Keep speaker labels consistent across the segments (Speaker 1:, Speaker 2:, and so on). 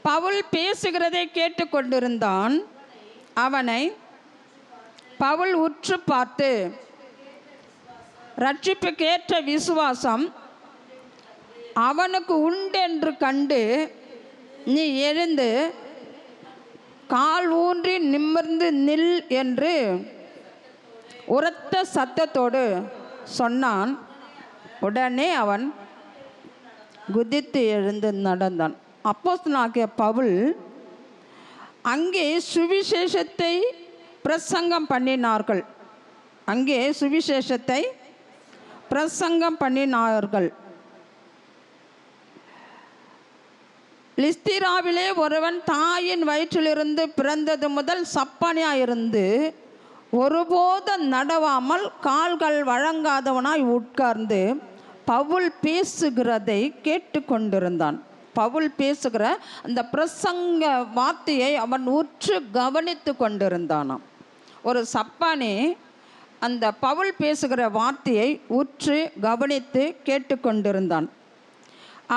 Speaker 1: பவுல் பேசுகிறதை கேட்டுக்கொண்டிருந்தான். அவனை பவுல் உற்று பார்த்து, ரட்சிப்புக்கேற்ற விசுவாசம் அவனுக்கு உண்டென்று கண்டு, நீ எழுந்து கால் ஊன்றி நிமிர்ந்து நில் என்று உரத்த சத்தத்தோடு சொன்னான். உடனே அவன் குதித்து எழுந்து நடந்தான். அப்போஸ்தலனாகிய பவுல் அங்கே சுவிசேஷத்தை பிரசங்கம் பண்ணினார்கள். அங்கே சுவிசேஷத்தை பிரசங்கம் பண்ணினார்கள். லிஸ்திராவிலே ஒருவன் தாயின் வயிற்றிலிருந்து பிறந்தது முதல் சப்பானியாயிருந்து ஒருபோதும் நடவாமல் கால்கள் வழங்காதவனாய் உட்கார்ந்து பவுல் பேசுகிறதை கேட்டு கொண்டிருந்தான். பவுல் பேசுகிற அந்த பிரசங்க வார்த்தையை அவன் உற்று கவனித்து கொண்டிருந்தானாம். ஒரு சப்பானி அந்த பவுல் பேசுகிற வார்த்தையை உற்று கவனித்து கேட்டு கொண்டிருந்தான்.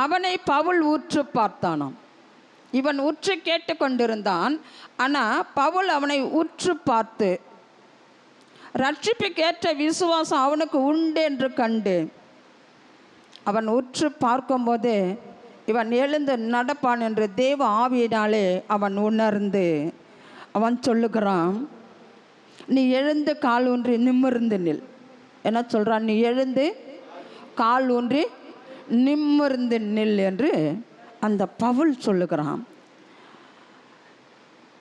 Speaker 1: அவனை பவுல் உற்று பார்த்தானாம். இவன் உற்று கேட்டு கொண்டிருந்தான். ஆனால் பவுல் அவனை உற்று பார்த்து, ரட்சிப்புக்கேற்ற விசுவாசம் அவனுக்கு உண்டு என்று கண்டு, அவன் உற்று பார்க்கும்போது இவன் எழுந்து நடப்பான் என்று தேவ ஆவியினாலே அவன் உணர்ந்து அவன் சொல்லுகிறான், நீ எழுந்து கால் ஊன்றி நிமிர்ந்து நில். என்ன சொல்கிறான்? நீ எழுந்து கால் ஊன்றி நிமிர்ந்து நில் என்று அந்த பவுல் சொல்லுகிறான்.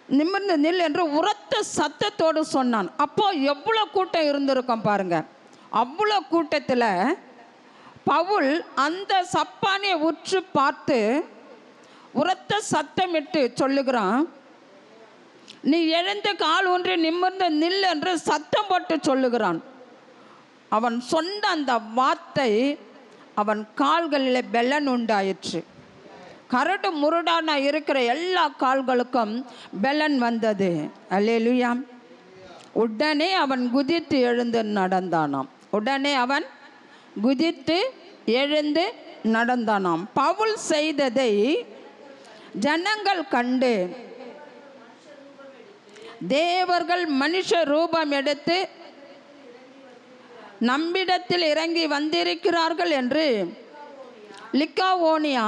Speaker 1: நிமிர்ந்து நில் என்று உரத்த சத்தத்தோடு சொன்னான். அப்போ எவ்வளோ கூட்டம் இருந்திருக்கும் பாருங்க. அவ்வளோ கூட்டத்தில் பவுல் அந்த சப்பானியை உற்று பார்த்து உரத்த சத்தமிட்டு சொல்லுகிறான், நீ எழுந்து கால் ஊன்றி நிமிர்ந்து நில் என்று சத்தம் போட்டு சொல்லுகிறான். அவன் சொன்ன அந்த வார்த்தை அவன் கால்களில் பெலன் உண்டாயிற்று. கரடு முருடான இருக்கிற எல்லா கால்களுக்கும் பெலன் வந்தது. அல்லேலூயா. உடனே அவன் குதித்து எழுந்து நடந்தானாம். உடனே அவன் குதித்து எழுந்து நடந்தானாம். பவுல் செய்ததை ஜனங்கள் கண்டு தேவர்கள் மனுஷ ரூபம் எடுத்து நம்மிடத்தில் இறங்கி வந்திருக்கிறார்கள் என்று லிக்காவோனியா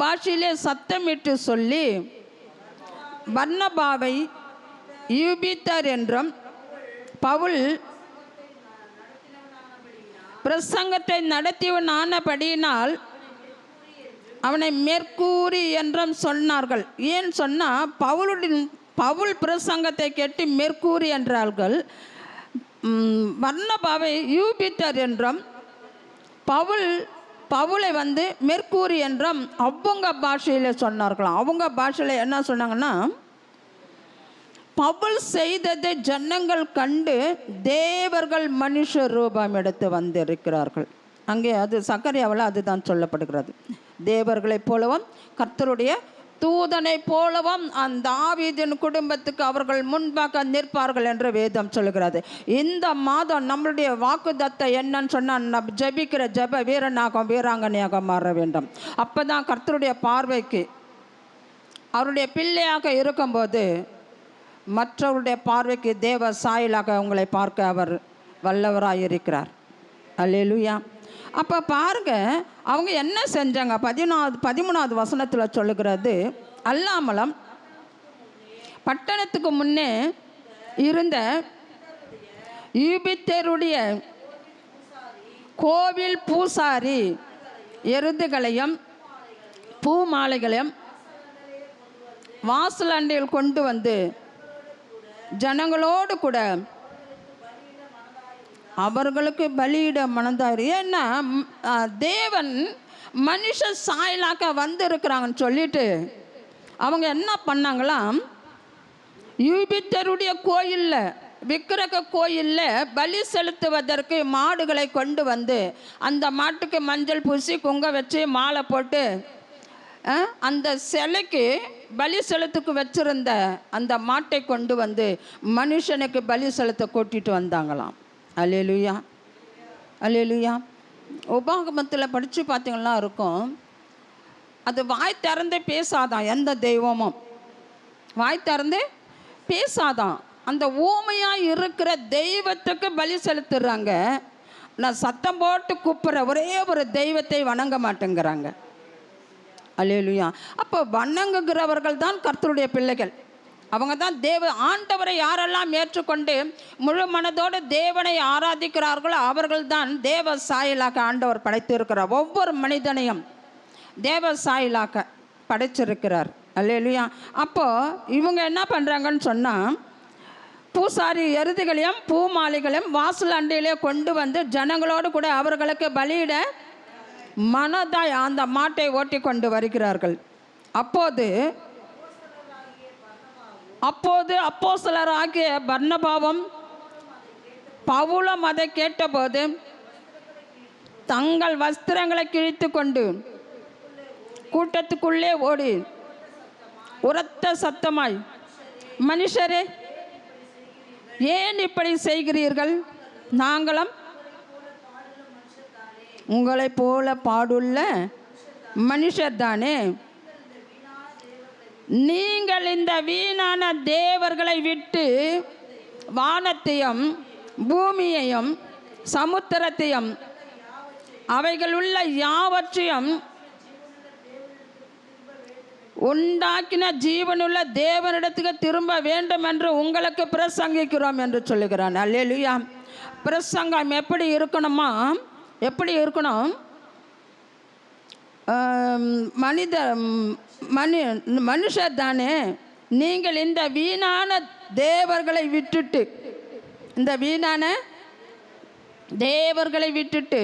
Speaker 1: பாஷையிலே சத்தமிட்டு சொல்லி பர்னபாவை யூபித்தர் என்றும் பவுல் பிரசங்கத்தை நடத்தியவனானபடியினால் அவனை மேற்கூறி என்றும் சொன்னார்கள். ஏன் சொன்னால் பவுல் பிரசங்கத்தை கேட்டு மேற்கூறி என்றார்கள். பர்னபாவை யூபித்தர் என்றும் பவுலை மேற்கூறி என்றும் அவங்க பாஷையில் சொன்னார்களாம். அவங்க பாஷையில் என்ன சொன்னாங்கன்னா, பவுல் செய்ததை ஜனங்கள் கண்டு தேவர்கள் மனுஷ ரூபம் எடுத்து வந்திருக்கிறார்கள். அங்கே அது சக்கரியாவில் அதுதான் சொல்லப்படுகிறது. தேவர்களைப் போலவும் கர்த்தருடைய தூதனை போலவும் அந்த தாவீதின் குடும்பத்துக்கு அவர்கள் முன்பாக நிற்பார்கள் என்று வேதம் சொல்கிறது. இந்த மாதம் நம்மளுடைய வாக்குத்தத்தை என்னன்னு சொன்னால், நம்ம ஜபிக்கிற ஜப வீரனாக வீராங்கனையாக மாற வேண்டும். அப்போ தான் கர்த்தருடைய பார்வைக்கு அவருடைய பிள்ளையாக இருக்கும்போது மற்றவருடைய பார்வைக்கு தேவ சாயலாக உங்களை பார்க்க அவர் வல்லவராக இருக்கிறார். அல்லேலூயா. அப்போ பாருங்க, அவங்க என்ன செஞ்சாங்க? 13வது வசனத்தில் சொல்லுகிறது, அல்லாமலும் பட்டணத்துக்கு முன்னே இருந்த யூபித்தருடைய கோவில் பூசாரி எருதுகளையும் பூ மாலைகளையும் வாசலாண்டில் கொண்டு வந்து ஜனங்களோடு கூட அவர்களுக்கு பலியிட மனதாரு. ஏன்னா தேவன் மனுஷ சாயலாக்க வந்திருக்கிறாங்கன்னு சொல்லிட்டு அவங்க என்ன பண்ணாங்களாம், யூபித்தருடைய கோயிலில் விக்கிரக கோயிலில் பலி செலுத்துவதற்கு மாடுகளை கொண்டு வந்து அந்த மாட்டுக்கு மஞ்சள் பூசி குங்க வச்சு மாலை போட்டு அந்த சிலைக்கு பலி செலுத்துக்கு வச்சிருந்த அந்த மாட்டை கொண்டு வந்து மனுஷனுக்கு பலி செலுத்த கூட்டிட்டு வந்தாங்களாம். அல்லேலூயா, அல்லேலூயா. உபாகமத்தில் படித்து பார்த்தீங்கன்னா இருக்கும், அது வாய் திறந்து பேசாதான். எந்த தெய்வமும் வாய் திறந்து பேசாதான். அந்த ஊமையாக இருக்கிற தெய்வத்துக்கு பலி செலுத்துறாங்க. நான் சத்தம் போட்டு கூப்பிட்ற ஒரே ஒரு தெய்வத்தை வணங்க மாட்டேங்கிறாங்க. அல்லேலூயா. அப்போ வணங்குகிறவர்கள் தான் கர்த்தருடைய பிள்ளைகள். அவங்க தான் ஆண்டவரை யாரெல்லாம் ஏற்றுக்கொண்டு முழு மனதோடு தேவனை ஆராதிக்கிறார்களோ அவர்கள் தான் தேவ சாயலாக ஆண்டவர் படைத்திருக்கிறார். ஒவ்வொரு மனிதனையும் தேவ சாயலாக படைச்சிருக்கிறார். அல்லேலூயா. அப்போது இவங்க என்ன பண்ணுறாங்கன்னு சொன்னால், பூசாரி எருதுகளையும் பூமாலைகளையும் வாசல் அண்டையிலே கொண்டு வந்து ஜனங்களோடு கூட அவர்களுக்கு பலியிட மனதாய் அந்த மாட்டை ஓட்டி கொண்டு வருகிறார்கள். அப்போது அப்போஸ்தலராகிய பர்னபாவும் பவுலும் அதை கேட்டபோது தங்கள் வஸ்திரங்களை கிழித்து கொண்டு கூட்டத்துக்குள்ளே ஓடி உரத்த சத்தமாய், மனுஷரே, ஏன் இப்படி செய்கிறீர்கள்? நாங்களும் உங்களை போல பாடுள்ள மனுஷர் தானே. நீங்கள் இந்த வீணான தேவர்களை விட்டு வானத்தையும் பூமியையும் சமுத்திரத்தையும் அவைகள் உள்ள யாவற்றையும் உண்டாக்கின ஜீவனுள்ள தேவனிடத்துக்கு திரும்ப வேண்டும் என்று உங்களுக்கு பிரசங்கிக்கிறோம் என்று சொல்லுகிறான். அல்லேலூயா. பிரசங்கம் எப்படி இருக்கணுமா? எப்படி இருக்கணும்? மனுஷர் தானே, நீங்கள் இந்த வீணான தேவர்களை விட்டுட்டு, இந்த வீணான தேவர்களை விட்டுட்டு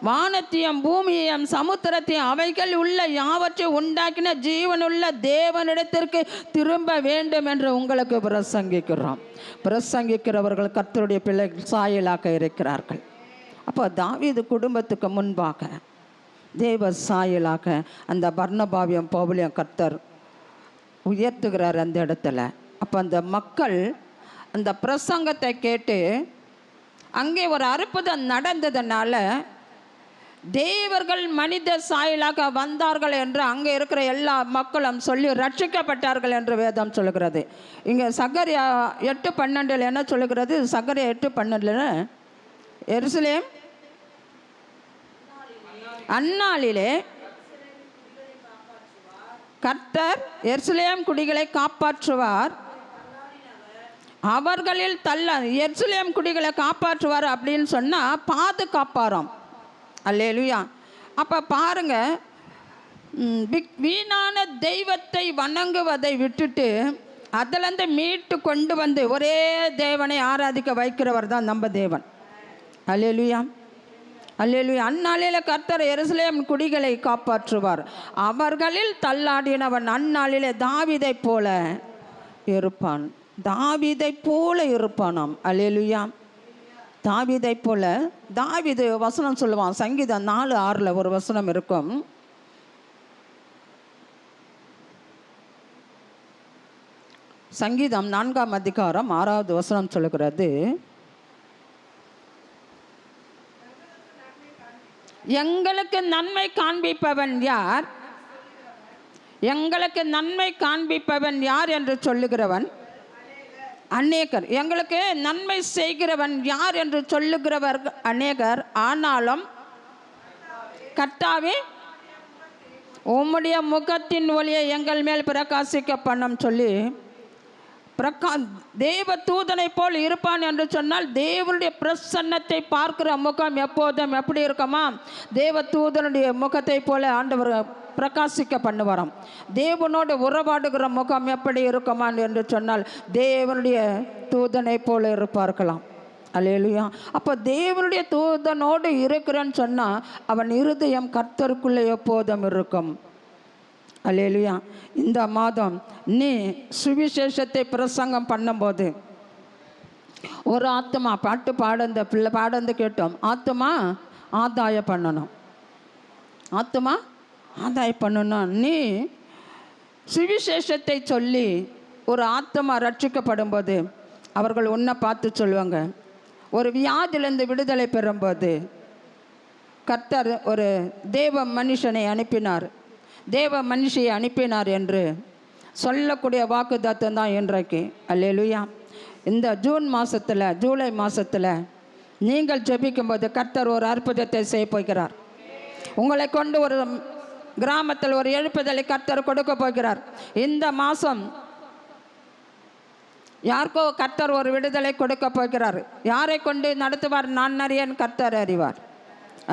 Speaker 1: வானத்தையும் பூமியையும் சமுத்திரத்தையும் அவைகள் உள்ள யாவற்றை உண்டாக்கின ஜீவனுள்ள தேவனிடத்திற்கு திரும்ப வேண்டும் என்று உங்களுக்கு பிரசங்கிக்கிறோம். பிரசங்கிக்கிறவர்கள் கர்த்தருடைய பிள்ளைகள் சாயலாக இருக்கிறார்கள். அப்போ தாவீது குடும்பத்துக்கு முன்பாக தேவ சாயலாக அந்த பர்னபாவையும் பவுலையும் கர்த்தர் உயர்த்துகிறார் அந்த இடத்துல. அப்போ அந்த மக்கள் அந்த பிரசங்கத்தை கேட்டு அங்கே ஒரு அற்புதம் நடந்ததுனால தேவர்கள் மனித சாயலாக வந்தார்கள் என்று அங்கே இருக்கிற எல்லா மக்களும் சொல்லி ரட்சிக்கப்பட்டார்கள் என்று வேதம் சொல்லுகிறது. இங்கே சகரியா 8:12 என்ன சொல்லுகிறது? சகரியா 8:12 எருசலேம் அந்நாளிலே கர்த்தர் எருசலேம் குடிகளை காப்பாற்றுவார், அவர்களில் எருசலேம் குடிகளை காப்பாற்றுவார் அப்படின்னு சொன்னால் பாதுகாப்பாராம். அல்லேலூயா. அப்போ பாருங்க, வீணான தெய்வத்தை வணங்குவதை விட்டுட்டு அதிலேருந்து மீட்டு கொண்டு வந்து ஒரே தேவனை ஆராதிக்க வைக்கிறவர் தான் நம்ம தேவன். அல்லேலூயா. அல்லேலூயா. அந்நாளில் கர்த்தர் எருசலேம் குடிகளை காப்பாற்றுவார், அவர்களில் தள்ளாடினவன் அந்நாளிலே தாவீதை போல இருப்பான். தாவீதை போல இருப்பானாம். அல்லேலூயா. தாவீதை போல. தாவீது வசனம் சொல்லுவான், சங்கீதம் 4:6 ஒரு வசனம் இருக்கும். சங்கீதம் 4ஆம் அதிகாரம் 6வது வசனம் சொல்லுகிறது, எங்களுக்கு நன்மை காண்பிப்பவன் யார்? எங்களுக்கு நன்மை காண்பிப்பவன் யார் என்று சொல்லுகிறவன் அநேகர். எங்களுக்கு நன்மை செய்கிறவன் யார் என்று சொல்லுகிறவர் அநேகர். ஆனாலும் கர்த்தாவே, உம்முடைய முகத்தின் ஒளியை எங்கள் மேல் பிரகாசிக்க பண்ணும் சொல்லி தேவ தூதனை போல் இருப்பான் என்று சொன்னால், தேவனுடைய பிரசன்னத்தை பார்க்கிற முகம் எப்போதும் எப்படி இருக்குமா? தேவ தூதனுடைய முகத்தை போல ஆண்டவர் பிரகாசிக்க பண்ணுவாராம். தேவனோடு உறவாடுகிற முகம் எப்படி இருக்குமா என்று சொன்னால், தேவனுடைய தூதனை போல இருப்பார்களாம். அல்லேலூயா. அப்போ தேவனுடைய தூதனோடு இருக்கிறேன்னு சொன்னால் அவன் இருதயம் கர்த்தருக்குள்ளே எப்போதும் இருக்கும். அல்லேலூயா. இந்த மாதம் நீ சுவிசேஷத்தை பிரசங்கம் பண்ணும்போது ஒரு ஆத்மா பாட்டு பாடந்த பிள்ளை பாடந்து கேட்டோம், ஆத்மா ஆதாயம் பண்ணணும், ஆத்மா ஆதாயம் பண்ணணும். நீ சுவிசேஷத்தை சொல்லி ஒரு ஆத்மா ரட்சிக்கப்படும் போது அவர்கள் உன்னை பார்த்து சொல்லுவாங்க. ஒரு வியாதியிலேருந்து விடுதலை பெறும்போது கர்த்தர் ஒரு தேவ மனுஷனை அனுப்பினார், தேவ மனுஷியை அனுப்பினார் என்று சொல்லக்கூடிய வாக்குத்தத்தம் தான் இன்றைக்கு. அல்லேலூயா. இந்த ஜூன் மாதத்தில், ஜூலை மாதத்தில் நீங்கள் ஜெபிக்கும்போது கர்த்தர் ஒரு அற்புதத்தை செய்ய போகிறார். உங்களை கொண்டு ஒரு கிராமத்தில் ஒரு எழுப்புதலை கர்த்தர் கொடுக்க போகிறார். இந்த மாதம் யாருக்கோ கர்த்தர் ஒரு விடுதலை கொடுக்க போகிறார். யாரை கொண்டு நடத்துவார் நான் அறியேன், கர்த்தர் அறிவார்.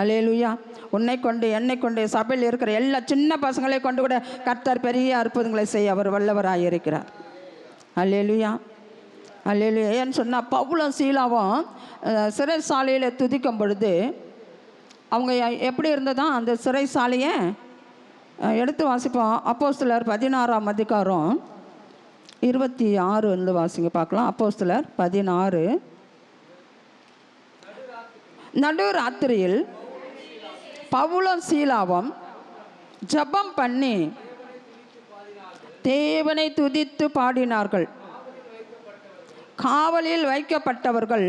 Speaker 1: அல்லேலூயா. உன்னை கொண்டு, என்னை கொண்டு, சபையில் இருக்கிற எல்லா சின்ன பசங்களை கொண்டு கூட கர்த்தர் பெரிய அற்புதங்களை செய்ய அவர் வல்லவராக இருக்கிறார். அல்லேலூயா, அல்லேலூயா. ஏன்னு சொன்னால் பவுலும் சீலாவும் சிறைசாலையில் துதிக்கும் பொழுது அவங்க எப்படி இருந்ததான் அந்த சிறைசாலையை எடுத்து வாசிப்போம். அப்போஸ்தலர் 16ஆம் அதிகாரம் 26 வாசிங்க பார்க்கலாம். அப்போஸ்தலர் 16. நடு ராத்திரியில் பவுலும் சீலாவும் ஜெபம் பண்ணி தேவனை துதித்து பாடினார்கள். காவலில் வைக்கப்பட்டவர்கள்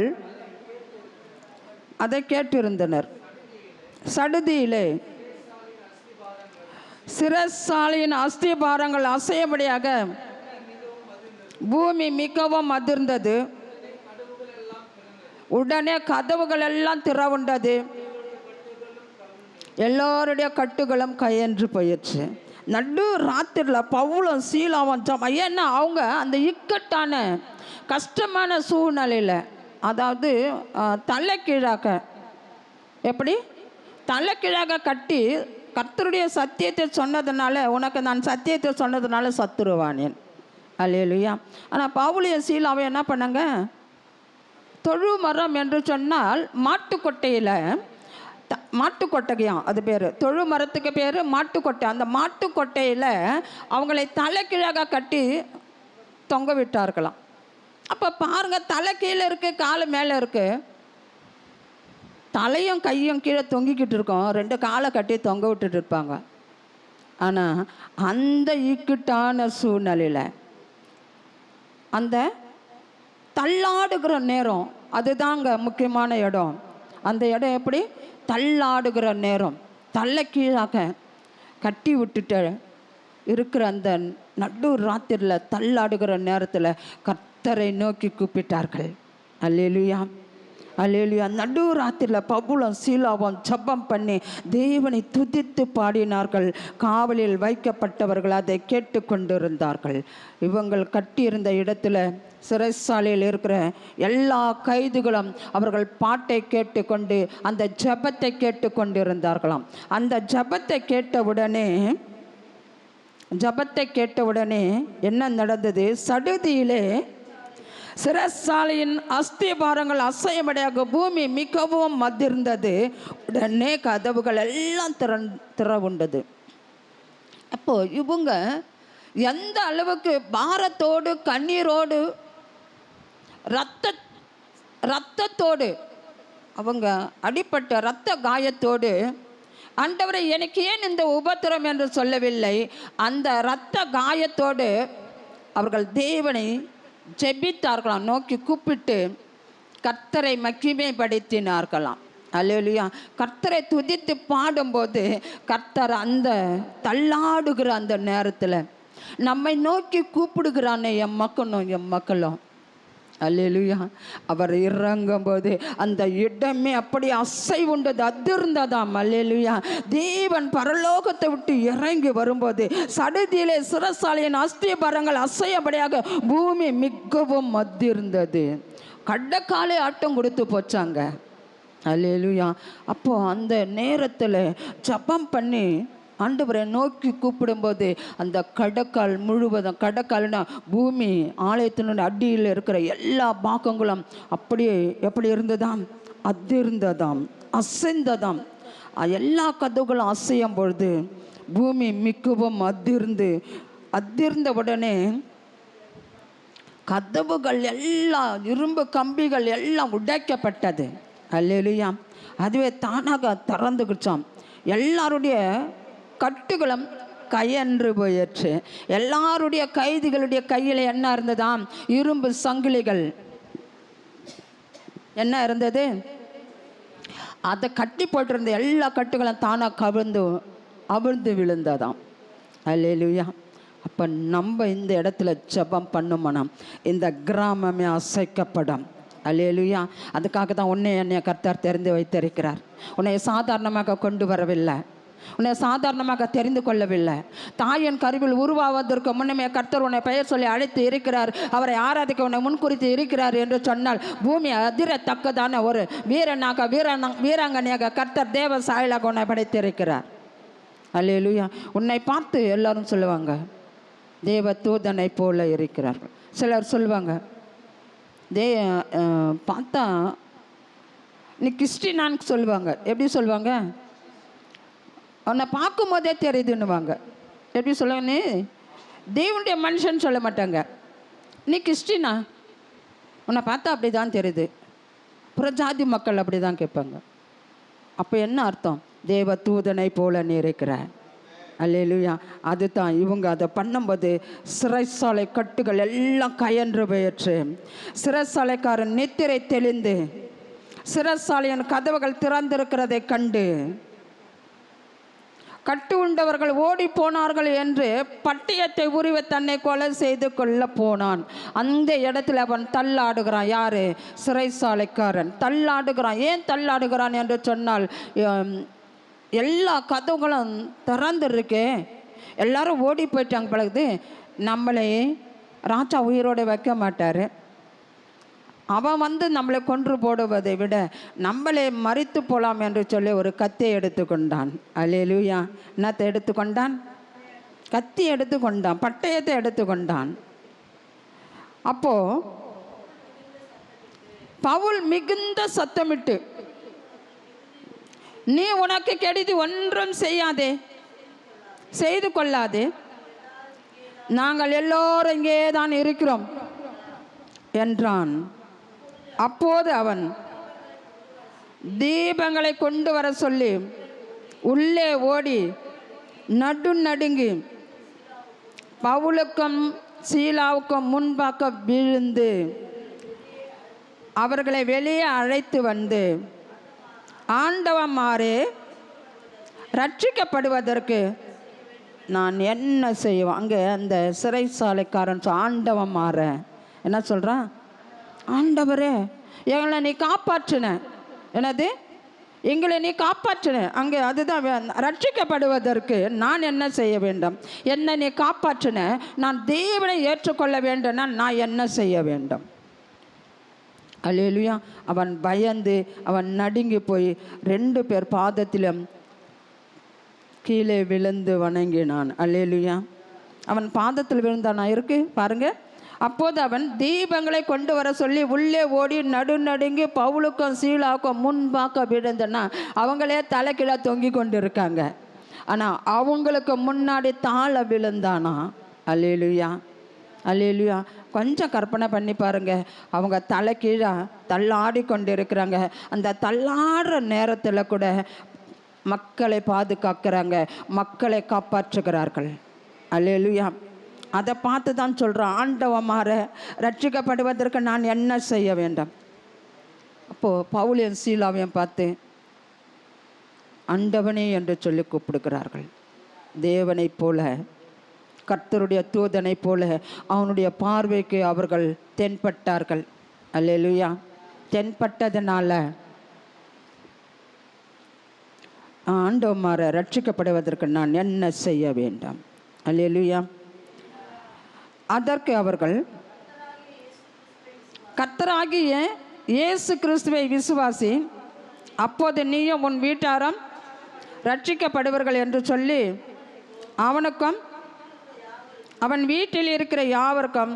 Speaker 1: அதை கேட்டிருந்தனர். சடுதியிலே சிறைச்சாலையின் அஸ்திபாரங்கள் அசையபடியாக பூமி மிகவும் அதிர்ந்தது. உடனே கதவுகள் எல்லாம் திறவுண்டது. எல்லோருடைய கட்டுகளும் கையென்று போயிடுச்சு. நடு ராத்திரியில் பவுலும் சீலாவும் ஏன்னா அவங்க அந்த இக்கட்டான கஷ்டமான சூழ்நிலையில், அதாவது தலைக்கீழாக, எப்படி தலைக்கீழாக கட்டி கர்த்தருடைய சத்தியத்தை சொன்னதுனால, உனக்கு நான் சத்தியத்தை சொன்னதுனால சத்துருவானேன். அல்லேலூயா. ஆனால் பவுலியும் சீலாவும் என்ன பண்ணாங்க, தொழு மரம் என்று சொன்னால் மாட்டுக்கொட்டையில், மாட்டுக்கொட்டையாம் அது பேர், தொழு மரத்துக்கு பேர் மாட்டுக்கொட்டை. அந்த மாட்டுக்கொட்டையில் அவங்களை தலைக்கீழாக கட்டி தொங்க விட்டார்களாம். அப்போ பாருங்கள், தலை கீழே இருக்குது, காலு மேலே இருக்குது. தலையும் கையும் கீழே தொங்கிக்கிட்டு இருக்கோம், 2 காலை கட்டி தொங்க விட்டுட்டு இருப்பாங்க. ஆனால் அந்த இக்கட்டான சூழ்நிலையில் அந்த தள்ளாடுகிற நேரம், அதுதாங்க முக்கியமான இடம். அந்த இடம் எப்படி தள்ளாடுகிற நேரம், தலை கீழாக கட்டி விட்டுட்டு இருக்கிற அந்த நடு ராத்திரியில் தள்ளாடுகிற நேரத்தில் கர்த்தரை நோக்கி கூப்பிட்டார்கள். அல்லேலூயா, அல்லேலூயா. நடு ராத்திரியில் பவுலும் சீலாவும் ஜெபம் பண்ணி தேவனை துதித்து பாடினார்கள். காவலில் வைக்கப்பட்டவர்கள் அதை கேட்டு கொண்டிருந்தார்கள். இவங்கள் கட்டியிருந்த இடத்துல, சிறைச்சாலையில் இருக்கிற எல்லா கைதிகளும் அவர்கள் பாட்டை கேட்டுக்கொண்டு அந்த ஜெபத்தை கேட்டு கொண்டிருந்தார்களாம். அந்த ஜெபத்தை கேட்டவுடனே என்ன நடந்தது? சடுதியிலே சிறைச்சாலையின் அஸ்திபாரங்கள் அசையபடியாக பூமி மிகவும் அதிர்ந்தது. உடனே கதவுகள் எல்லாம் திறவுண்டது. அப்போ இவங்க எந்த அளவுக்கு பாரத்தோடு, கண்ணீரோடு, ரத்தத்தோடு, அவங்க அடிப்பட்ட இரத்த காயத்தோடு, ஆண்டவரை எனக்கு ஏன் இந்த உபத்திரம் என்று சொல்லவில்லை, அந்த இரத்த காயத்தோடு அவர்கள் தேவனை ஜெபித்தார்களாம், நோக்கி கூப்பிட்டு கர்த்தரை மகிமைப்படுத்தினார்களாம். அல்லேலூயா. கர்த்தரை துதித்து பாடும்போது கர்த்தர் அந்த தள்ளாடுகிற அந்த நேரத்தில் நம்மை நோக்கி கூப்பிடுகிறானே என் மக்களும். அல்லேலூயா. அவர் இறங்கும் போது அந்த இடமே அப்படி அசைவுண்டது, அதிர்ந்ததாம். அல்லேலூயா. தேவன் பரலோகத்தை விட்டு இறங்கி வரும்போது சடுதியிலே சிறைச்சாலையின் அஸ்திபாரங்கள் அசையபடியாக பூமி மிகவும் அதிர்ந்தது. கடற்காலை ஆட்டம் கொடுத்து போச்சாங்க. அல்லேலூயா. அப்போ அந்த நேரத்தில் ஜெபம் பண்ணி ஆண்டவரை நோக்கி கூப்பிடும்போது அந்த கடற்கால் முழுவதும், கடற்கால்னா பூமி ஆலயத்தினுடைய அடியில் இருக்கிற எல்லா பாகங்களும் அப்படியே எப்படி இருந்ததாம்? அதிர்ந்ததாம், அசைந்ததாம். எல்லா கதவுகளும் அசையும் பொழுது பூமி மிகவும் அதிர்ந்த உடனே கதவுகள் எல்லாம், இரும்பு கம்பிகள் எல்லாம் உடைக்கப்பட்டது. அல்லேலூயா. அதுவே தானாக திறந்துக்கிச்சாம். எல்லாருடைய கட்டுகளும் கையன்று போயிடுச்சு. எல்லாருடைய கைதிகளுடைய கையில் என்ன இருந்ததாம்? இரும்பு சங்கிலிகள் என்ன இருந்தது? அதை கட்டி போட்டிருந்த எல்லா கட்டுகளும் தானாக அவிழ்ந்து விழுந்ததாம். அல்லேலூயா. அப்போ நம்ம இந்த இடத்துல ஜெபம் பண்ணுமோனா இந்த கிராமமே அசைக்கப்படும். அல்லேலூயா. அதுக்காக தான் உன்னை என்னைய கர்த்தர் தெரிந்து வைத்திருக்கிறார். உன்னை சாதாரணமாக கொண்டு வரவில்லை, உன்னை சாதாரணமாக தெரிந்து கொள்ளவில்லை. தாயின் கருவில் உருவாவதற்கு முன்னமே கர்த்தர் உன்னை பெயர் சொல்லி அழைத்து இருக்கிறார். அவரை ஆராதிக்க உன்னை முன்குறித்து இருக்கிறார் என்று சொன்னால் பூமி அதிரத்தக்கதான ஒரு வீராங்கனையாக கர்த்தர் தேவ சாயலாக உன்னை படைத்திருக்கிறார். அல்லேலூயா. உன்னை பார்த்து எல்லாரும் சொல்லுவாங்க, தேவ தூதனை போல இருக்கிறார்கள். சிலர் சொல்லுவாங்க, பார்த்தா நீ கிறிஸ்டினான்னு சொல்லுவாங்க. எப்படி சொல்லுவாங்க? உன்னை பார்க்கும் போதே தெரியுதுன்னுவாங்க. எப்படி சொல்லுவாங்க? நீ தேவனுடைய மனுஷன் சொல்ல மாட்டாங்க, நீ கிறிஸ்டினா, உன்னை பார்த்தா அப்படி தான் தெரியுது. புறஜாதி மக்கள் அப்படி தான் கேட்பாங்க. அப்போ என்ன அர்த்தம்? தேவ தூதனை போல நீ இருக்கிற. அல்லேலூயா. அதுதான் இவங்க அதை பண்ணும்போது சிறைசாலை கட்டுகள் எல்லாம் கயன்று போயிற்று. சிறைசாலைக்காரன் நித்திரை தெளிந்து சிறைசாலையின் கதவுகள் திறந்திருக்கிறதை கண்டு கட்டு உண்டவர்கள் ஓடி போனார்கள் என்று பட்டயத்தை உருவ தன்னை கொலை செய்து கொள்ள போனான். அந்த இடத்துல அவன் தள்ளாடுகிறான். யாரு? சிறைசாலைக்காரன் தள்ளாடுகிறான். ஏன் தள்ளாடுகிறான் என்று சொன்னால், எல்லா கதவுகளும் திறந்துருக்கு, எல்லாரும் ஓடி போயிட்டாங்க. பழகுது, நம்மளே ராஜா உயிரோடு வைக்க மாட்டார். அவன் வந்து நம்மளை கொன்று போடுவதை விட நம்மளே மறித்து போகலாம் என்று சொல்லி ஒரு கத்தியை எடுத்துக்கொண்டான். அல்லேலூயா. என்னத்தை எடுத்துக்கொண்டான்? கத்தி எடுத்துக்கொண்டான், பட்டயத்தை எடுத்துக்கொண்டான். அப்போ பவுல் மிகுந்த சத்தமிட்டு, நீ உனக்கு கெடுதி ஒன்றும் செய்து கொள்ளாதே, நாங்கள் எல்லோரும் இங்கே தான் இருக்கிறோம் என்றான். அப்போது அவன் தீபங்களை கொண்டு வர சொல்லி உள்ளே ஓடி நடுங்கி பவுலுக்கும் சீலாவுக்கும் முன்பாக விழுந்து அவர்களை வெளியே அழைத்து வந்து, ஆண்டவமாரே, ரட்சிக்கப்படுவதற்கு நான் என்ன செய்வேன்? அங்கே அந்த சிறைசாலைக்காரன் ஆண்டவமார என்ன சொல்கிறான்? ஆண்டவரே, எங்களை நீ காப்பாற்றின. என்னது? எங்களை நீ காப்பாற்றின. அங்கே அதுதான், ரட்சிக்கப்படுவதற்கு நான் என்ன செய்ய வேண்டும்? என்னை நீ காப்பாற்றின, நான் தேவனை ஏற்றுக்கொள்ள வேண்டும்னா நான் என்ன செய்ய வேண்டும்? அல்லேலூயா. அவன் பயந்து அவன் நடுங்கி போய் 2 பேர் பாதத்திலும் கீழே விழுந்து வணங்கினான். அல்லேலூயா. அவன் பாதத்தில் விழுந்தானா இருக்கு பாருங்க. அப்போது அவன் தீபங்களை கொண்டு வர சொல்லி உள்ளே ஓடி நடுங்கி பவுலுக்கும் சீலாவுக்கும் முன்பாக விழுந்தனா, அவங்களே தலைக்கீழ தொங்கி கொண்டு இருக்காங்க. ஆனால் அவங்களுக்கு முன்னாடி தாழ விழுந்தானா. அல்லேலூயா. அல்லேலூயா. கொஞ்சம் கற்பனை பண்ணி பாருங்க. அவங்க தலை கீழே தள்ளாடி கொண்டு இருக்கிறாங்க. அந்த தள்ளாடுற நேரத்தில் கூட மக்களை பாதுகாக்கிறாங்க, மக்களை காப்பாற்றுகிறார்கள். அல்லேலூயா. அதை பார்த்து தான் சொல்கிறான், ஆண்டவமார ரட்சிக்கப்படுவதற்கு நான் என்ன செய்ய வேண்டும்? அப்போது பவுலையும் சீலாவையும் பார்த்து ஆண்டவனே என்று சொல்லி கூப்பிடுகிறார்கள். தேவனை போல, கர்த்தருடைய தூதனை போல அவனுடைய பார்வைக்கு அவர்கள் தென்பட்டார்கள். அல்லேலூயா. தென்பட்டதுனால ஆண்டவமார ரட்சிக்கப்படுவதற்கு நான் என்ன செய்ய வேண்டும்? அல்லேலூயா. அதற்கு அவர்கள், கர்த்தராகிய இயேசு கிறிஸ்துவை விசுவாசி, அப்போது நீயும் உன் வீட்டாரும் ரட்சிக்கப்படுவர்கள் என்று சொல்லி அவனுக்கும் அவன் வீட்டில் இருக்கிற யாவருக்கும்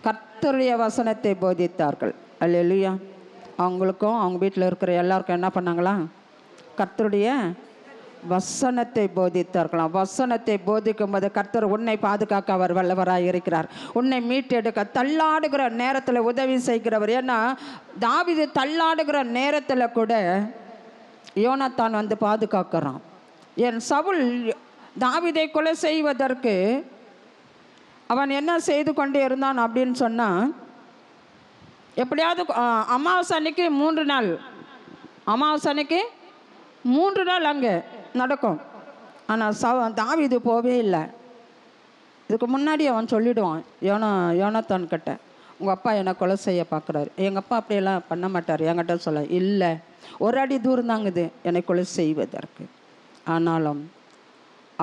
Speaker 1: கர்த்தருடைய வசனத்தை போதித்தார்கள். அல்லேலூயா. அவங்களுக்கும் அவங்க வீட்டில் இருக்கிற எல்லாருக்கும் என்ன பண்ணாங்களா? கர்த்தருடைய வசனத்தை போதித்தார்களாம். வசனத்தை போதிக்கும் போது கர்த்தர் உன்னை பாதுகாக்க அவர் வல்லவராக இருக்கிறார். உன்னை மீட்டெடுக்க தள்ளாடுகிற நேரத்தில் உதவி செய்கிறவர். ஏன்னா தாவீது தள்ளாடுகிற நேரத்தில் கூட யோனத்தான் வந்து பாதுகாக்கிறான். என் சவுல் தாவீதை கொலை செய்வதற்கு அவன் என்ன செய்து கொண்டே இருந்தான் அப்படின்னு சொன்னால், எப்படியாவது அமாவாசை அன்னைக்கு 3 நாள் அமாவாசை அன்னைக்கு 3 நாள் அங்கே நடக்கும். ஆனால் தாவீது போவே இல்லை. இதுக்கு முன்னாடி அவன் சொல்லிவிடுவான் யோனாத்தான் கிட்ட, உங்கள் அப்பா என்னை கொலை செய்ய பார்க்குறாரு. எங்கள் அப்பா அப்படியெல்லாம் பண்ண மாட்டார். என்கிட்ட சொல்ல, இல்லை, ஒரு அடி தூரம் தாங்குது என்னை கொலை செய்வதற்கு. ஆனாலும்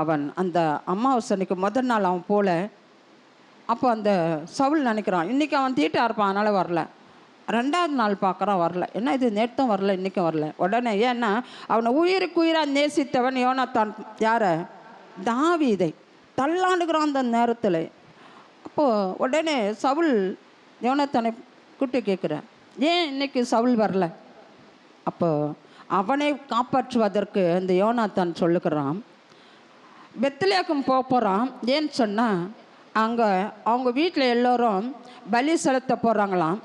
Speaker 1: அவன் அந்த அமாவாசை அன்னைக்கு முதல் நாள் அவன் போல. அப்போ அந்த சவுல் நினைக்கிறான், இன்றைக்கி அவன் தீட்டாக இருப்பான், அதனால் வரல. 2வது நாள் பார்க்குறான், வரல. என்ன இது, நேற்றும் வரல, இன்றைக்கும் வரல. உடனே ஏன்னா அவனை உயிருக்கு உயிராக நேசித்தவன் யோனாத்தான் யாரை? தாவீதை தள்ளாண்டுக்கிறான் அந்த நேரத்தில். அப்போது உடனே சவுல் யோனாத்தானை கூட்டி கேட்குறேன், ஏன் இன்னைக்கு சவுல் வரல? அப்போ அவனை காப்பாற்றுவதற்கு இந்த யோனாத்தான் சொல்லுகிறான், பெத்லெகேம் போகிறான். ஏன்னு சொன்னால் அங்கே அவங்க வீட்டில் எல்லோரும் பலி செலுத்த போகிறாங்களாம்.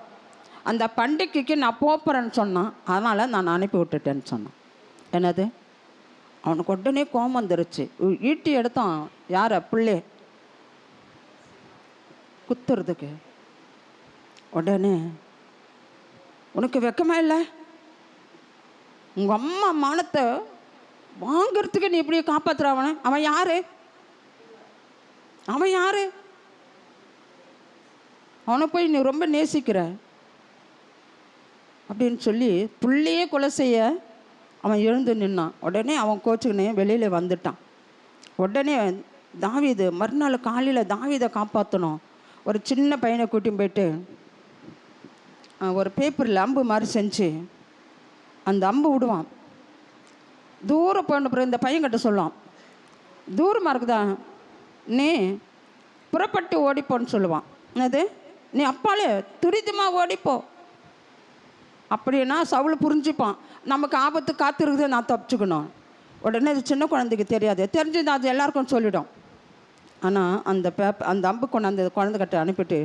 Speaker 1: அந்த பண்டிகைக்கு நான் போகிறேன்னு சொன்னான். அதனால் நான் அனுப்பி விட்டுட்டேன்னு சொன்னான். என்னது, அவனுக்கு உடனே கோபம் வந்துருச்சு. ஈட்டி எடுத்தான் யாரை? பிள்ளை குத்துறதுக்கு. உடனே, உனக்கு வெக்கமா இல்லை? உங்கள் அம்மா மானத்தை வாங்கிறதுக்கு நீ இப்படி காப்பாற்றுற அவனை? அவன் யாரு? அவன் யாரு? அவனை போய் நீ ரொம்ப நேசிக்கிற அப்படின்னு சொல்லி புள்ளையே கொலை செய்ய அவன் எழுந்து நின்னான். உடனே அவன் கோச்சுக்கினே வெளியில் வந்துட்டான். உடனே தாவீது மறுநாள் காலையில் தாவீதை காப்பாற்றணும். ஒரு சின்ன பையனை கூட்டின்னு போயிட்டு ஒரு பேப்பரில் அம்பு மாதிரி செஞ்சு அந்த அம்பு விடுவான். தூரம் போன பிறகு இந்த பையன்கிட்ட சொல்லுவான், தூரமாக இருக்குதா, நீ புறப்பட்டு ஓடிப்போன்னு சொல்லுவான். என்னது, நீ அப்பாலே துரிதமாக ஓடிப்போ அப்படின்னா சவுல் புரிஞ்சுப்பான், நமக்கு ஆபத்து காத்திருக்குது, நான் தப்பிச்சுக்கணும். உடனே இது சின்ன குழந்தைக்கு தெரியாது, தெரிஞ்சது அது எல்லாருக்கும் சொல்லிடும். ஆனால் அந்த அம்பு கொண்டாந்து குழந்தைகிட்ட அனுப்பிட்டு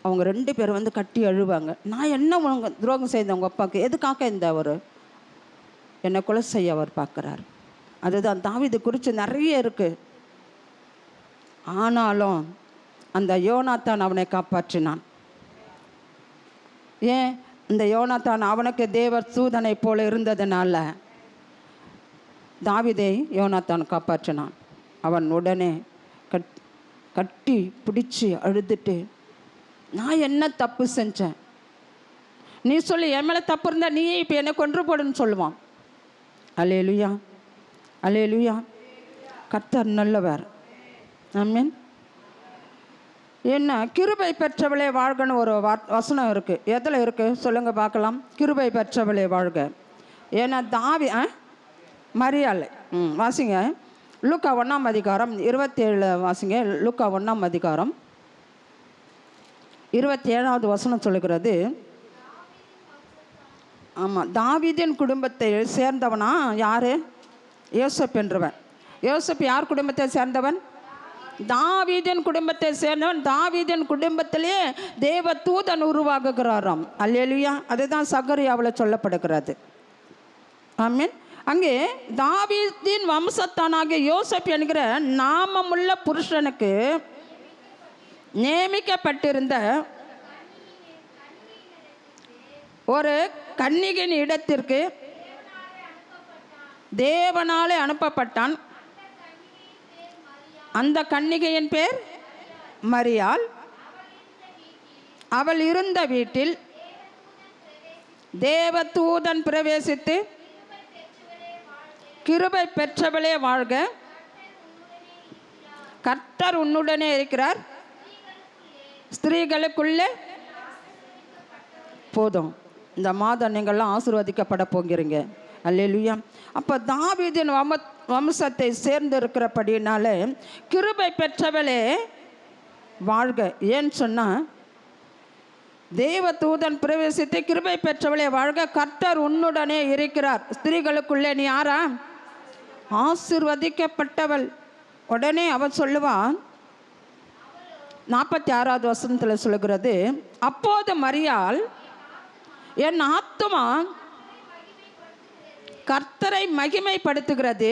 Speaker 1: அவங்க 2 பேர் வந்து கட்டி அழுவாங்க. நான் என்ன உங்க துரோகம் செய்த உங்கள் அப்பாவுக்கு? எதுக்காக இந்த அவர் என்னை கொலை செய்ய அவர் பார்க்குறாரு? அதுதான் தாவீது குறித்து நிறைய இருக்குது. ஆனாலும் அந்த யோனாத்தான் அவனை காப்பாற்றினான். ஏன்? இந்த யோனாத்தான் அவனுக்கு தேவ தூதனை போல இருந்ததுனால தாவீதை யோனாத்தான் காப்பாற்றினான். அவன் உடனே கட்டி பிடிச்சி அழுதுட்டு, நான் என்ன தப்பு செஞ்சேன்? நீ சொல்லி, என் மேலே தப்பு இருந்தால் நீயே இப்போ என்னை கொன்று போடுன்னு சொல்லுவான். அல்லேலூயா, அல்லேலூயா. கர்த்தர் நல்லவர். ஆமென். என்ன, கிருபை பெற்றவளே வாழ்கன்னு ஒரு வசனம் இருக்குது. எதில் இருக்குது சொல்லுங்கள் பார்க்கலாம். கிருபை பெற்றவளே வாழ்க. ஏன்னா மரியாள். வாசிங்க லூக்கா 1ஆம் அதிகாரம் 27 வாசிங்க. லூக்கா 1ஆம் அதிகாரம் 27வது வசனம் சொல்லுகிறது. ஆமாம், தாவீதின் குடும்பத்தை சேர்ந்தவனா யார்? யோசேப் என்றவன். யோசேப் யார் குடும்பத்தை சேர்ந்தவன்? தாவீதின் குடும்பத்தை சேர்ந்தவன். தாவீதின் குடும்பத்திலே தேவ தூதன் உருவாகுகிறாராம். அல்லேலூயா. அதுதான் சகரியாவில் சொல்லப்படுகிறது. ஆமென். அங்கே தாவீதின் வம்சத்தானாகிய யோசேப் என்கிற நாமமுள்ள புருஷனுக்கு நியமிக்கப்பட்டிருந்த ஒரு கன்னிகையின் இடத்திற்கு தேவனாலே அனுப்பப்பட்டான். அந்த கன்னிகையின் பேர் மரியாள். அவள் இருந்த வீட்டில் தேவதூதன் பிரவேசித்து, கிருபை பெற்றவளே வாழ்க, கர்த்தர் உன்னுடனே இருக்கிறார், ஸ்திரீகளுக்குள்ளே போதும், இந்த மாதம் நீங்கள்லாம் ஆசீர்வதிக்கப்பட போகிறீங்க. அல்லேலூயா. அப்போ தாவீதின் வம்சத்தை சேர்ந்து இருக்கிறபடினால கிருபை பெற்றவளே வாழ்க. ஏன்னு சொன்னால் தேவ தூதன் பிரவேசித்து, கிருபை பெற்றவளே வாழ்க, கர்த்தர் உன்னுடனே இருக்கிறார், ஸ்திரீகளுக்குள்ளே நீ யாரா? ஆசீர்வதிக்கப்பட்டவள். உடனே அவன் சொல்லுவான், 46வது வசனத்தில் சொல்லுகிறது, அப்போது மரியாள், என் ஆத்துமா கர்த்தரை மகிமைப்படுத்துகிறது,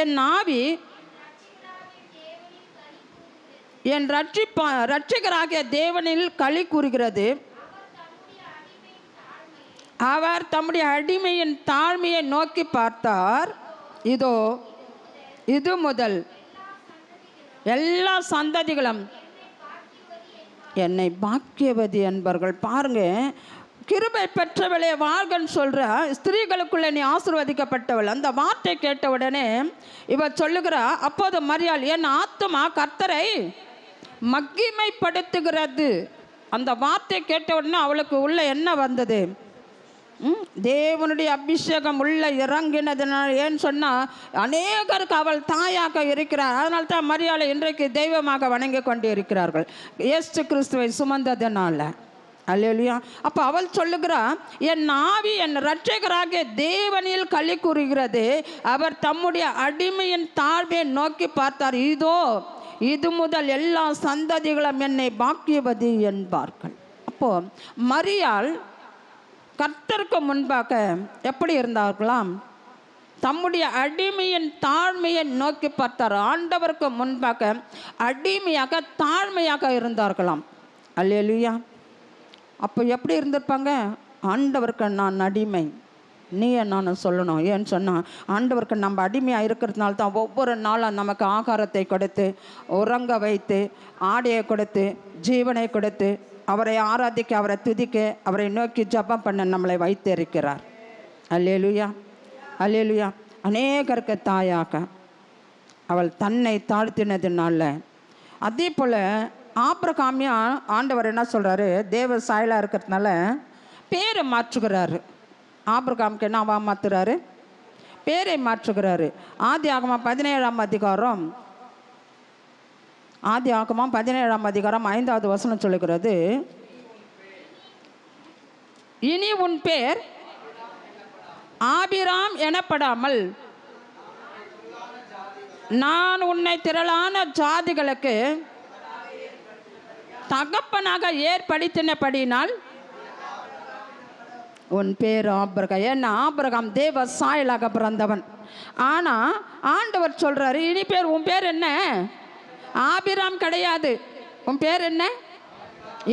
Speaker 1: என் ஆவி என் ரட்சிகராகிய தேவனில் களி கூறுகிறது. அவர் தம்முடைய அடிமையின் தாழ்மையை நோக்கி பார்த்தார். இதோ இது முதல் எல்லா சந்ததிகளும் என்னை பாக்கியவதி என்பார்கள். பாருங்க, கிருபை பெற்றவளே வாழ்கன்னு சொல்ற ஸ்திரீகளுக்குள்ள நீ ஆசீர்வதிக்கப்பட்டவள். அந்த வார்த்தை கேட்ட உடனே இவ சொல்லுகிறா, அப்போது மரியாள், என் ஆத்துமா கர்த்தரை மகிமைப்படுத்துகிறது. அந்த வார்த்தை கேட்ட உடனே அவளுக்கு உள்ள என்ன வந்தது? தேவனுடைய அபிஷேகம் உள்ள இறங்கினதுனால. ஏன்னு சொன்னால் அநேகருக்கு அவள் தாயாக இருக்கிறார். அதனால தான் மரியாளை இன்றைக்கு தெய்வமாக வணங்கி கொண்டு இருக்கிறார்கள், இயேசு கிறிஸ்துவை சுமந்ததுனால. அல்லேலூயா. அப்போ அவள் சொல்லுகிறா, என் ஆவி என் இரட்சகராகிய தேவனில் களி கூறுகிறது. அவர் தம்முடைய அடிமையின் தாழ்மையை நோக்கி பார்த்தார். இதோ இது முதல் எல்லா சந்ததிகளும் என்னை பாக்கியவதி என்பார்கள். அப்போ மரியாள் கர்த்தருக்கு முன்பாக எப்படி இருந்தார்களாம்? தம்முடைய அடிமையின் தாழ்மையை நோக்கி பார்த்தார். ஆண்டவருக்கு முன்பாக அடிமையாக தாழ்மையாக இருந்தார்களாம். அல்லேலூயா. அப்போ எப்படி இருந்திருப்பாங்க? ஆண்டவருக்கு நான் அடிமை, நீயே நான் சொல்லணும். ஏன்னு சொன்னால் ஆண்டவருக்கு நம்ம அடிமையாக இருக்கிறதுனால தான் ஒவ்வொரு நாளும் நமக்கு ஆகாரத்தை கொடுத்து, உறங்க வைத்து, ஆடையை கொடுத்து, ஜீவனை கொடுத்து, அவரை ஆராதிக்க, அவரை துதிக்க, அவரை நோக்கி ஜெபம் பண்ண நம்மளை வைத்திருக்கிறார். அல்லேலூயா, அல்லேலூயா. அநேகருக்கு தாயாக அவள் தன்னை தாழ்த்தினதுனால. அதே போல் ஆபிரகாமியா ஆண்டவர் என்ன சொல்கிறாரு? தேவ சாயலாக இருக்கிறதுனால பேரை மாற்றுகிறாரு. ஆபிரகாமுக்கு என்னவா மாற்றுறாரு? பேரை மாற்றுகிறாரு. ஆதியாகமம் 17ஆம் அதிகாரம், ஆதியாகமம் 17ஆம் அதிகாரம் 5வது வசனம் சொல்லுகிறது, இனி உன் பேர் ஆபிராம் எனப்படாமல் நான் உன்னை திரளான ஜாதிகளுக்கு தகப்பனாக ஏற்படுத்தினபடினால் உன் பேர் ஆபிரகாம். ஏன்னா ஆபிரகாம் தேவ சாயலாக பிறந்தவன். ஆனால் ஆண்டவர் சொல்கிறாரு, இனி பேர் உன் பேர் என்ன? ஆபிராம் கிடையாது, உன் பேர் என்ன?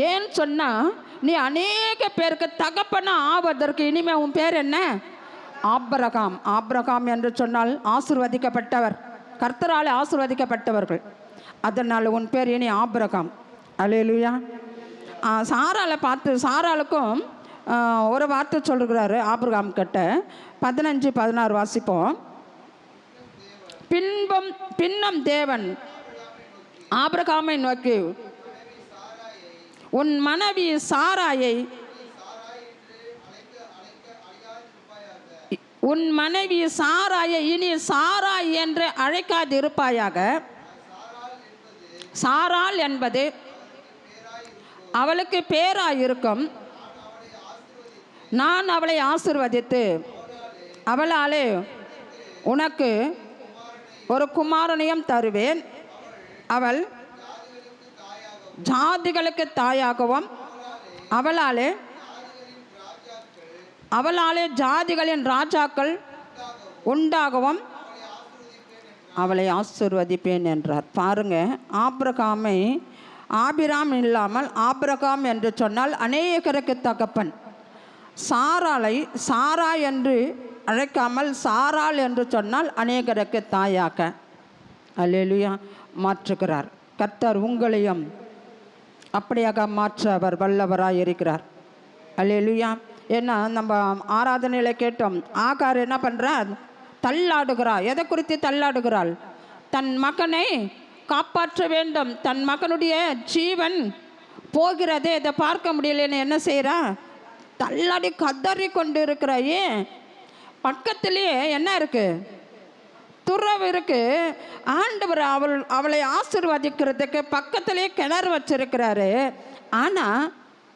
Speaker 1: ஏன்னு சொன்னால் நீ அநேக பேருக்கு தகப்பனா ஆவதற்கு இனிமேல் உன் பேர் என்ன? ஆபிரகாம். ஆபிரகாம் என்று சொன்னால் ஆசீர்வதிக்கப்பட்டவர், கர்த்தரால் ஆசீர்வதிக்கப்பட்டவர்கள். அதனால் உன் பேர் இனி ஆபிரகாம். அல்லேலூயா. சாராளை பார்த்து, சாராளுக்கும் ஒரு வார்த்தை சொல்லுகிறாரு ஆபிரகாம் கிட்ட. 15-16 வாசிப்போம். பின்னும் தேவன் ஆபிரகாமை நோக்கி, உன் மனைவி சாராயை இனி சாராய் என்று அழைக்காதிருப்பாயாக. சாராள் என்பது அவளுக்கு பேராயிருக்கும். நான் அவளை ஆசீர்வதித்து அவளாலே உனக்கு ஒரு குமாரனையும் தருவேன். அவள் ஜாதிகளுக்கு தாயாகவும் அவளாலே ஜாதிகளின் ராஜாக்கள் உண்டாகவும் அவளை ஆசீர்வதிப்பேன் என்றார். பாருங்க, ஆபிரகாமை ஆபிராம் இல்லாமல் ஆபிரகாம் என்று சொன்னால் அநேகருக்கு தகப்பன். சாராளை சாரா என்று அழைக்காமல் சாராள் என்று சொன்னால் அநேகருக்கு தாயாக அல்லேலூயா மாற்றுகிறார். கர்த்தர் உங்களையும் அப்படியாக மாற்ற அவர் வல்லவராக இருக்கிறார். அல்லேலூயா. ஏன்னா நம்ம ஆராதனையில் கேட்டோம், ஆகார் என்ன பண்ணுறார்? தள்ளாடுகிறாள். எதை குறித்து தள்ளாடுகிறாள்? தன் மகனை காப்பாற்ற வேண்டும், தன் மகனுடைய ஜீவன் போகிறதே இதை பார்க்க முடியலன்னு என்ன செய்கிறா? தள்ளாடி கதறி கொண்டு இருக்கிறாயே. பக்கத்திலேயே என்ன இருக்கு? துறவு இருக்கு. ஆண்டவர் அவளை ஆசீர்வதிக்கிறதுக்கு பக்கத்திலேயே கிணறு வச்சிருக்கிறாரு. ஆனால்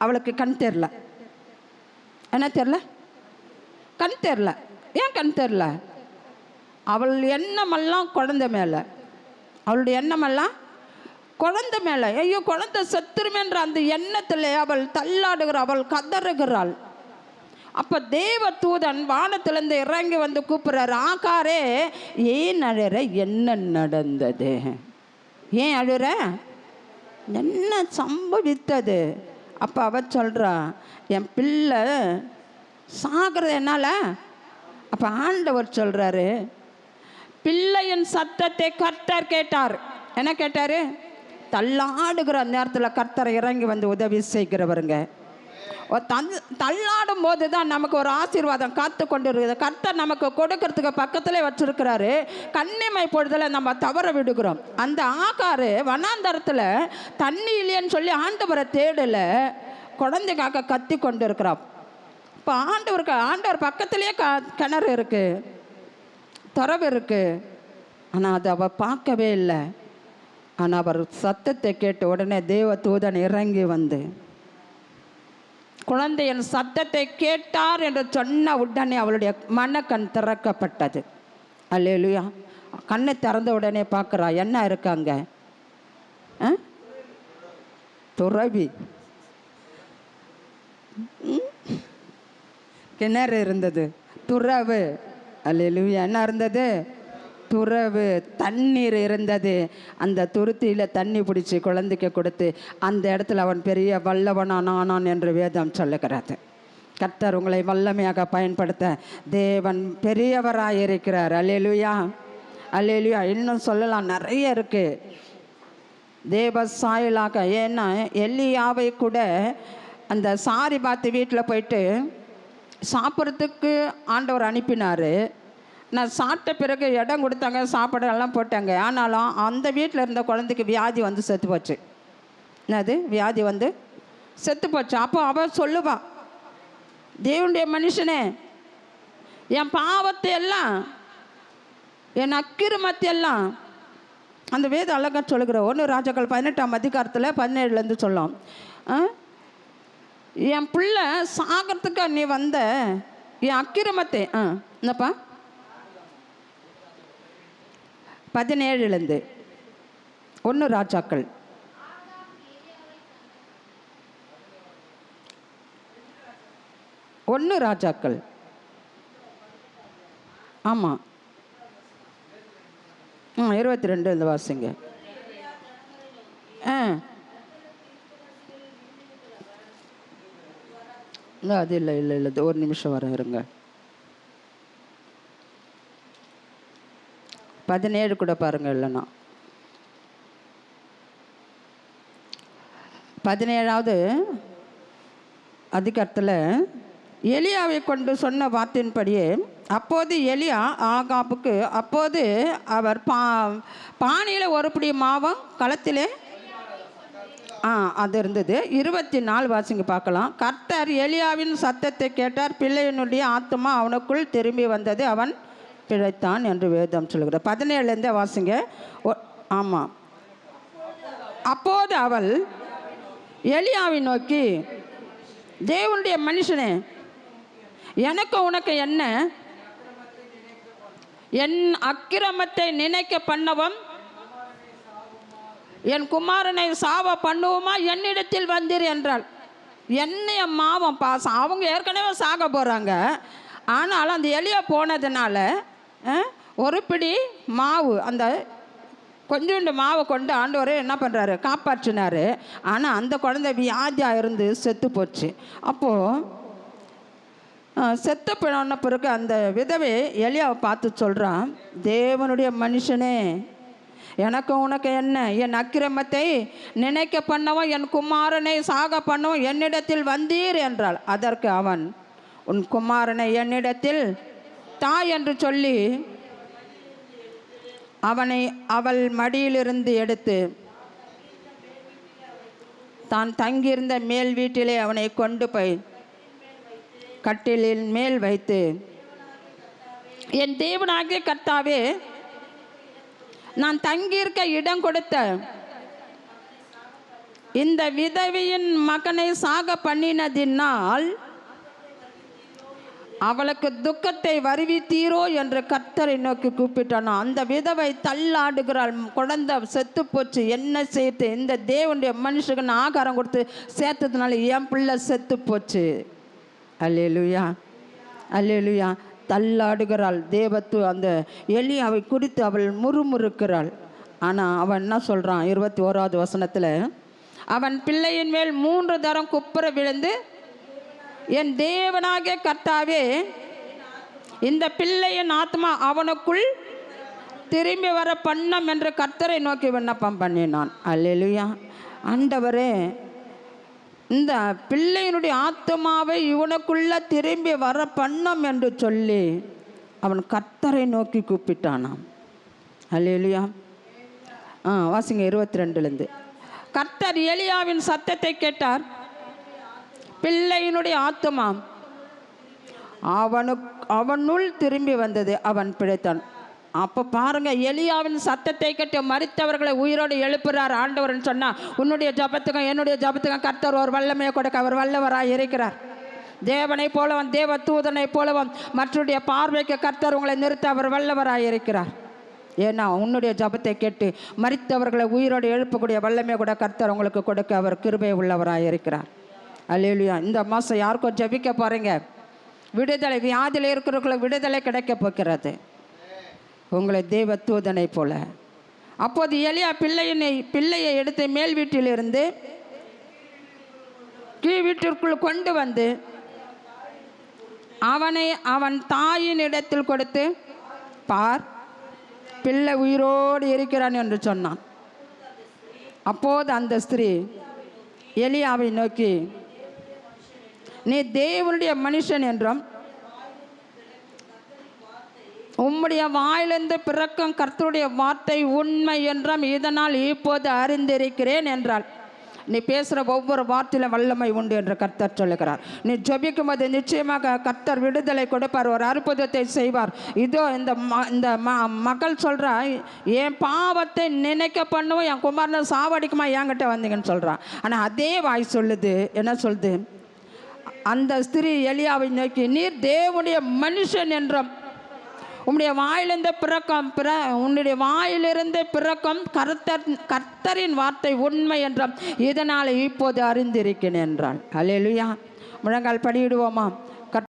Speaker 1: அவளுக்கு கண் தெரில. என்ன தெரில? கண் தெரில. ஏன் கண் தெரில? அவள் எண்ணமெல்லாம் குழந்தை மேலே, அவளுடைய எண்ணமெல்லாம் குழந்தை மேலே. ஐயோ குழந்தை செத்துருமேன்ற அந்த எண்ணத்தில் அவள் தள்ளாடுகிறாள், அவள் கதறுகிறாள். அப்போ தேவ தூதன் வானத்திலிருந்து இறங்கி வந்து கூப்பிட்றாரு, ஆகாரே ஏன் அழுற? என்ன நடந்தது? ஏன் அழுற? என்ன சம்பவித்தது? அப்போ அவ சொல்கிறா, என் பிள்ளை சாகிறது என்னால். அப்போ ஆண்டவர் சொல்கிறாரு, பிள்ளையின் சத்தத்தை கர்த்தர் கேட்டார். என்ன கேட்டார்? தள்ளாடுகிற நேரத்தில் கர்த்தர் இறங்கி வந்து உதவி செய்கிறவருங்க. தள்ளாடும் போது தான் நமக்கு ஒரு ஆசீர்வாதம் காத்து கொண்டு இருக்குது. கர்த்தர் நமக்கு கொடுக்கறதுக்கு பக்கத்தில் வச்சிருக்கிறாரு. கண்ணிமை பொழுதில் நம்ம தவற விடுகிறோம். அந்த ஆகாரு வனாந்தரத்தில் தண்ணி இல்லைன்னு சொல்லி ஆண்டவரை தேடலை, குழந்தைக்காக கத்தி கொண்டு இருக்கிறான். இப்போ ஆண்டவர் பக்கத்துலேயே கிணறு இருக்குது, துறவு இருக்குது. ஆனால் அதை அவள் பார்க்கவே இல்லை. ஆனால் அவர் சத்தத்தை கேட்ட உடனே தேவ தூதன் இறங்கி வந்து குழந்தையின் சத்தத்தை கேட்டார் என்று சொன்ன உடனே அவளுடைய மனக்கண் திறக்கப்பட்டது. அல்லேலூயா. கண்ணை திறந்த உடனே பார்க்குறா, என்ன இருக்காங்க? துறவி. கிணறு இருந்தது, துறவு. அல்லேலூயா. என்ன இருந்தது? துறவு. தண்ணீர் இருந்தது. அந்த துருத்தியில் தண்ணி பிடிச்சி குழந்தைக்கு கொடுத்து அந்த இடத்துல அவன் பெரிய வல்லவனானான் என்று வேதம் சொல்லுகிறது. கர்த்தர் உங்களை வல்லமையாக பயன்படுத்த தேவன் பெரியவராக இருக்கிறார். அல்லேலூயா, அல்லேலூயா. இன்னும் சொல்லலாம், நிறைய இருக்குது தேவ சாயலாக. ஏன்னா எலியாவை கூட அந்த சாரிபாத்து வீட்டில் போயிட்டு சாப்பிட்றதுக்கு ஆண்டவர் அனுப்பினார். நான் சாப்பிட்ட பிறகு இடம் கொடுத்தாங்க, சாப்பாடெல்லாம் போட்டாங்க. ஆனாலும் அந்த வீட்டில் இருந்த குழந்தைக்கு வியாதி வந்து செத்து போச்சு. என்னது? வியாதி வந்து செத்து போச்சு. அப்போ அவள் சொல்லுவா, தேவனுடைய மனுஷனே, என் பாவத்தை எல்லாம், என் அக்கிரமத்தை எல்லாம், அந்த வேதம் அழகாக சொல்லுகிற 1 ராஜாக்கள் 18ஆம் அதிகாரத்தில் 17லேருந்து சொல்லலாம். என் பிள்ளை சாகிறதுக்கு நீ வந்த என் அக்கிரமத்தை, என்னப்பா 17லேருந்து 1 ராஜாக்கள். ஆமாம், 22 இந்த வாசிங்க. அது இல்லை, ஒரு நிமிஷம் வர இருங்க. 17 கூட பாருங்க. இல்லைன்னா 17வது அதிகாரத்தில் எலியாவை கொண்டு சொன்ன வார்த்தையின்படியே அப்போது எலியா ஆகாப்புக்கு, அப்போது அவர் பானையில் ஒரு பிடி மாவும் களத்திலே அது இருந்தது. 24 வாசிங்க பார்க்கலாம். கர்த்தர் எலியாவின் சத்தத்தை கேட்டார், பிள்ளையினுடைய ஆத்மா அவனுக்குள் திரும்பி வந்தது, அவன் பிழைத்தான் என்று வேதம் சொல்லுகிறார். 17லேருந்தே வாசிங்க. ஆமாம். அப்போது அவள் எலியாவை நோக்கி, தேவனுடைய மனுஷனே, எனக்கு உனக்கு என்ன? என் அக்கிரமத்தை நினைக்க பண்ணவும் என் குமாரனை சாவ பண்ணுவோமா என்னிடத்தில் வந்தீர் என்றாள். என்னைய மாவம் பாசம், அவங்க ஏற்கனவே சாக போகிறாங்க. ஆனாலும் அந்த எலியா போனதுனால ஒரு பிடி மாவு, அந்த கொஞ்சோண்டு மாவை கொண்டு ஆண்டவரே என்ன பண்ணுறாரு, காப்பாற்றினார். ஆனால் அந்த குழந்தை வியாதியாக இருந்து செத்து போச்சு. அப்போது செத்து போன பிறகு அந்த விதவை எலியாவை பார்த்து சொல்கிறான், தேவனுடைய மனுஷனே, எனக்கு உனக்கு என்ன? என் அக்கிரமத்தை நினைக்க பண்ணவும் என் குமாரனை சாக பண்ணவும் என்னிடத்தில் வந்தீர் என்றாள். அதற்கு அவன், உன் குமாரனை என்னிடத்தில் தா என்று சொல்லி அவனை அவள் மடியிலிருந்து எடுத்து தான் தங்கியிருந்த மேல் வீட்டிலே அவனை கொண்டு போய் கட்டிலின் மேல் வைத்து, என் தேவனாகிய கர்த்தாவே, நான் தங்கியிருக்க இடம் கொடுத்த இந்த விதவையின் மகனை சாக பண்ணினதினால் அவளுக்கு துக்கத்தை வருவித்தீரோ என்று கர்த்தரை நோக்கி கூப்பிட்டானோ. அந்த விதவை தள்ளாடுகிறாள், குழந்தை செத்து போச்சு, என்ன செய்து? இந்த தேவனுடைய மனுஷனுக்கு ஆகாரம் கொடுத்து சேர்த்ததுனால என் பிள்ளை செத்து போச்சு. அல்லேலூயா, அல்லேலூயா. தள்ளாடுகிறாள். தேவத்து அந்த எலியாவை குறித்து அவள் முறுமுறுக்கிறாள். ஆனால் அவன் என்ன சொல்கிறான்? 21வது வசனத்தில், அவன் பிள்ளையின் மேல் 3 தரம் குப்புற விழுந்து என் தேவனாகிய கர்த்தாவே, இந்த பிள்ளையின் ஆத்மா அவனுக்குள் திரும்பி வர பண்ணம் என்று கர்த்தரை நோக்கி விண்ணப்பம் பண்ணினான். அல்லேலூயா. ஆண்டவரே, இந்த பிள்ளையினுடைய ஆத்மாவை இவனுக்குள்ள திரும்பி வர பண்ணம் என்று சொல்லி அவன் கர்த்தரை நோக்கி கூப்பிட்டானாம். அல்லேலூயா. வாசிங்க 22லேருந்து. கர்த்தர் எலியாவின் சத்தத்தை கேட்டார். பிள்ளையினுடைய ஆத்மா அவனுள் திரும்பி வந்தது, அவன் பிழைத்தான். அப்போ பாருங்க, எலியாவின் சத்தத்தை கேட்டு மரித்தவர்களை உயிரோடு எழுப்புறார் ஆண்டவர்னு சொன்னா, உன்னுடைய ஜபத்துக்கும் என்னுடைய ஜபத்துக்கும் கர்த்தர் ஒரு வல்லமையை கொடுக்க அவர் வல்லவராய் இருக்கிறார். தேவனை போலவும் தேவ தூதனை போலவும் மற்றடைய பார்வைக்கு கர்த்தர் உங்களை நிறுத்த அவர் வல்லவராய் இருக்கிறார். ஏன்னா உன்னுடைய ஜபத்தை கேட்டு மரித்தவர்களை உயிரோடு எழுப்பக்கூடிய வல்லமையை கூட கர்த்தர் உங்களுக்கு கொடுக்க அவர் கிருபை உள்ளவராய் இருக்கிறார். அல்லேலூயா. இந்த மாதம் யாருக்கும் ஜபிக்க போகிறீங்க, விடுதலை, வியாதியில் இருக்கிறவர்களை விடுதலை கிடைக்க போகிறது உங்களை தேவ தூதனை போல. அப்போது எலியா பிள்ளையை எடுத்து மேல் வீட்டிலிருந்து கீழ் வீட்டிற்குள் கொண்டு வந்து அவனை அவன் தாயின் இடத்தில் கொடுத்து, பார், பிள்ளை உயிரோடு இருக்கிறான் என்று சொன்னான். அப்போது அந்த ஸ்திரீ எலியாவை நோக்கி, நீ தேவனுடைய மனுஷன் என்றும் உம்முடைய வாயிலிருந்து பிறக்கும் கர்த்தருடைய வார்த்தை உண்மை என்றும் இதனால் இப்போது அறிந்திருக்கிறேன் என்றாள். நீ பேசுகிற ஒவ்வொரு வார்த்தையிலும் வல்லமை உண்டு என்று கர்த்தர் சொல்லுகிறார். நீ ஜபிக்கும் போது நிச்சயமாக கர்த்தர் விடுதலை கொடுப்பார், ஒரு அற்புதத்தை செய்வார். இதோ இந்த மகள் சொல்கிறா, என் பாவத்தை நினைக்க பண்ணுவோம், என் குமாரனை சாவடிக்குமா என்கிட்ட வந்தீங்கன்னு சொல்கிறான். ஆனால் அதே வாய் சொல்லுது, என்ன சொல்லுது, அந்த ஸ்திரீ எலியாவை நோக்கி, நீர் தேவனுடைய மனுஷன் என்றும் உன்னுடைய வாயிலிருந்து பிறக்கும் கர்த்தரின் வார்த்தை உண்மை என்றும் இதனால் இப்போது அறிந்திருக்கிறேன் என்றாள். அல்லேலூயா. முழங்கால் படியிடுவோமா?